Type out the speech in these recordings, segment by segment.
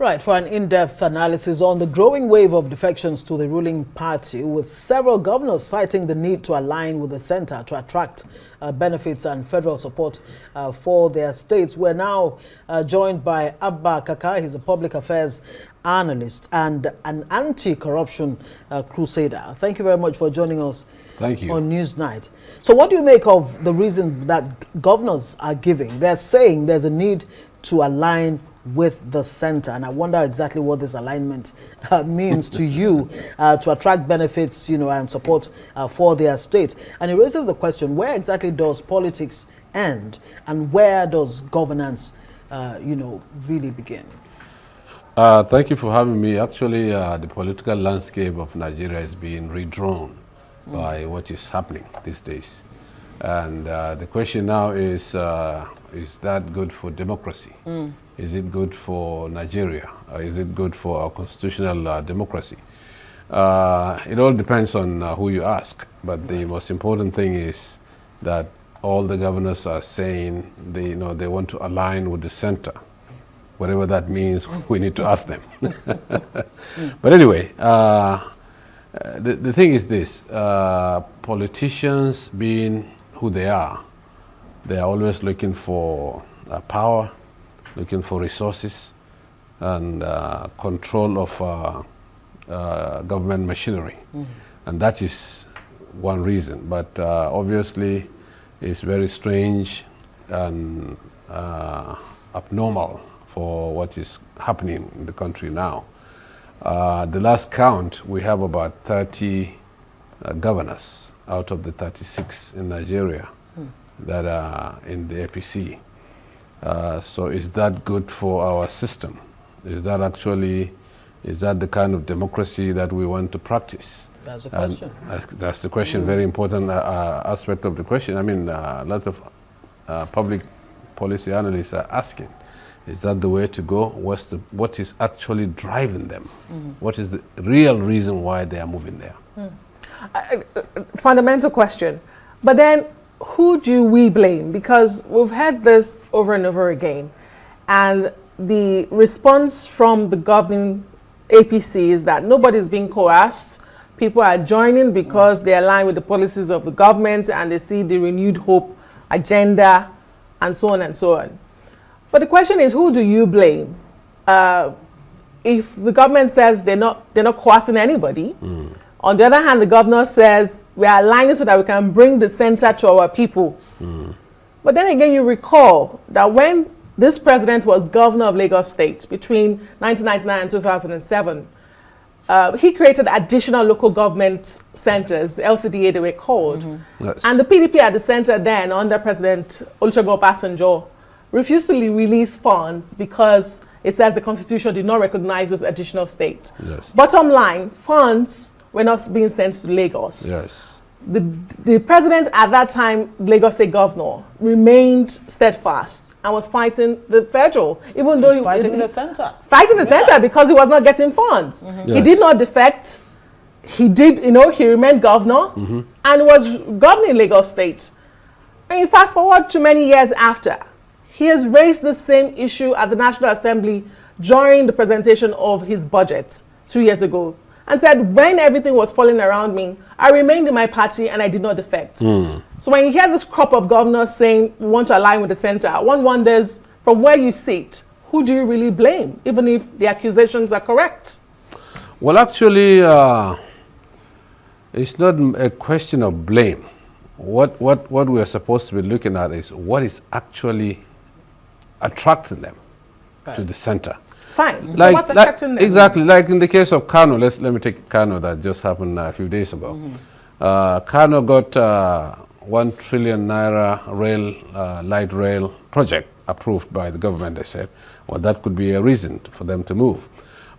Right, for an in-depth analysis on the growing wave of defections to the ruling party, with several governors citing the need to align with the center to attract benefits and federal support for their states. We're now joined by Abba Kaka. He's a public affairs analyst and an anti-corruption crusader. Thank you very much for joining us. Thank you. On Newsnight. So what do you make of the reason that governors are giving? They're saying there's a need to align with the center, and I wonder exactly what this alignment means to you to attract benefits, and support for their state. And it raises the question: where exactly does politics end, and where does governance, really begin? Thank you for having me. Actually, the political landscape of Nigeria is being redrawn by what is happening these days, and the question now is that good for democracy? Is it good for Nigeria? Or is it good for our constitutional democracy? It all depends on who you ask, but the most important thing is that all the governors are saying they want to align with the center. Whatever that means, we need to ask them. But anyway, the thing is this: politicians, being who they are always looking for power, looking for resources and control of government machinery. And that is one reason. But obviously, it's very strange and abnormal for what is happening in the country now. The last count, we have about 30 governors out of the 36 in Nigeria that are in the APC. So is that good for our system? Is that the kind of democracy that we want to practice? That's the question. That's the question, very important aspect of the question. I mean, a lot of public policy analysts are asking, is that the way to go? What is actually driving them? What is the real reason why they are moving there? Fundamental question. But then, who do we blame? Because we've heard this over and over again. And the response from the governing APC is that nobody's being coerced. People are joining because they align with the policies of the government and they see the renewed hope agenda and so on and so on. But the question is, who do you blame? If the government says they're not coercing anybody, on the other hand, the governor says we are aligning so that we can bring the center to our people. But then again, you recall that when this president was governor of Lagos State between 1999 and 2007, he created additional local government centers, LCDA they were called. Yes. And the PDP at the center then, under President Olusegun Obasanjo, refused to release funds because it says the constitution did not recognize this additional state. Yes. Bottom line, funds were not being sent to Lagos. Yes. The president at that time, Lagos State governor, remained steadfast and was fighting the federal, even though he was fighting the center. Fighting the center because he was not getting funds. Yes. He did not defect. He did, he remained governor and was governing Lagos State. And you fast forward to many years after, he has raised the same issue at the National Assembly during the presentation of his budget 2 years ago and said, when everything was falling around me, I remained in my party and I did not defect. So when you hear this crop of governors saying we want to align with the center, one wonders, from where you sit, who do you really blame, even if the accusations are correct? Well, actually, it's not a question of blame. What we are supposed to be looking at is what is actually attracting them to the center. Fine. So what's attracting them? Exactly. Like in the case of Kano, let me take Kano that just happened a few days ago. Kano got 1 trillion naira light rail project approved by the government. They said, well, that could be a reason for them to move.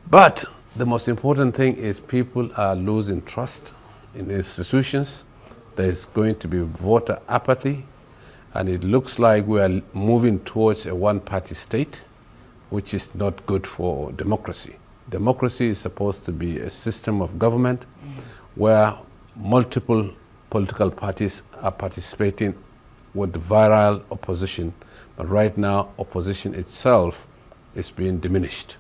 But the most important thing is people are losing trust in institutions. There's going to be voter apathy. And it looks like we are moving towards a one-party state, which is not good for democracy. Democracy is supposed to be a system of government where multiple political parties are participating with virile opposition. But right now, opposition itself is being diminished.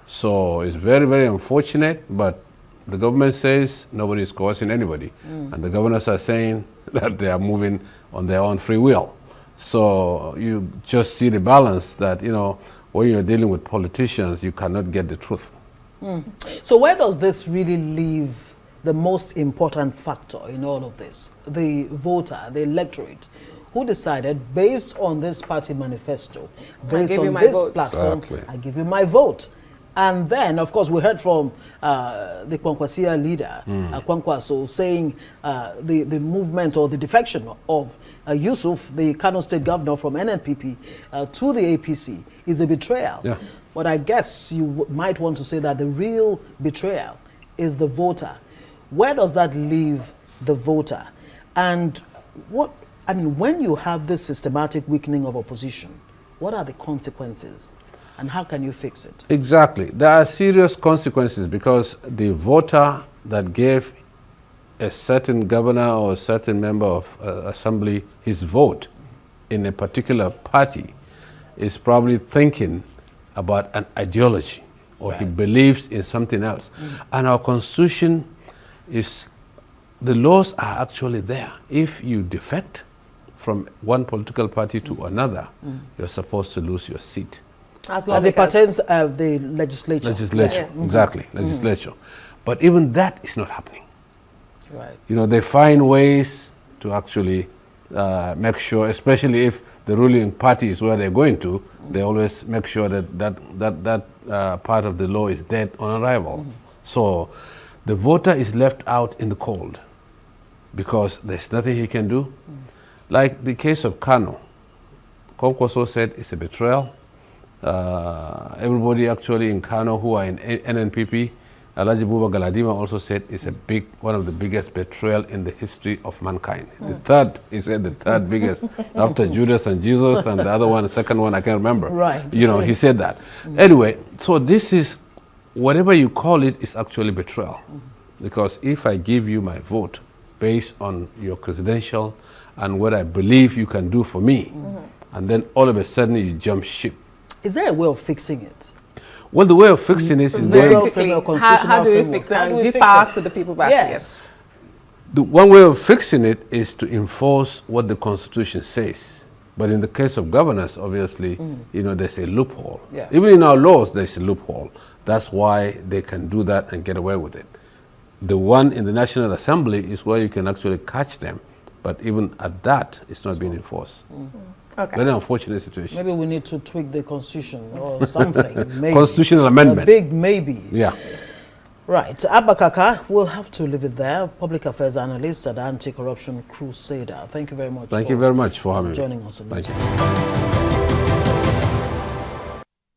So it's very, very unfortunate, but the government says nobody is coercing anybody. And the governors are saying that they are moving on their own free will. So you just see the balance that, you know, when you're dealing with politicians, you cannot get the truth. So where does this really leave the most important factor in all of this? The voter, the electorate, who decided based on this party manifesto, based on this platform, I give you my vote. And then, of course, we heard from the Kwankwasia leader, Kwankwaso, saying the movement or the defection of Yusuf, the Kano State governor from NNPP, to the APC is a betrayal. Yeah. But I guess you might want to say that the real betrayal is the voter. Where does that leave the voter? And what, I mean, when you have this systematic weakening of opposition, what are the consequences? And how can you fix it? Exactly. There are serious consequences because the voter that gave a certain governor or a certain member of assembly his vote in a particular party is probably thinking about an ideology, or he believes in something else. And our constitution is, the laws are actually there. If you defect from one political party to another, you're supposed to lose your seat. As it pertains to the legislature. Legislature, yes. Exactly, legislature. But even that is not happening. Right. You know, they find ways to actually make sure, especially if the ruling party is where they're going to, they always make sure that part of the law is dead on arrival. So the voter is left out in the cold because there's nothing he can do. Like the case of Kano, Kwankwaso said it's a betrayal. Everybody actually in Kano who are in NNPP, Alhaji Buba Galadima also said it's one of the biggest betrayal in the history of mankind. The third, he said the third biggest after Judas and Jesus, and the other one, the second one, I can't remember. Right. You know, he said that. Anyway, so this is, whatever you call it, is actually betrayal. Because if I give you my vote based on your credential and what I believe you can do for me, and then all of a sudden you jump ship. Is there a way of fixing it? Well, the way of fixing this is very quickly. How do we fix it? Give power to the people back. Yes. The one way of fixing it is to enforce what the Constitution says. But in the case of governance, obviously, you know, there's a loophole. Yeah. Even in our laws, there's a loophole. That's why they can do that and get away with it. The one in the National Assembly is where you can actually catch them. But even at that, it's not being enforced. Okay. Very unfortunate situation. Maybe we need to tweak the constitution or something. Maybe. Constitutional amendment. A big maybe. Yeah. Right. Abba Kaka, we'll have to leave it there. Public affairs analyst at Anti-Corruption Crusader. Thank you very much. Thank you very much for having me. Joining us. Thank you.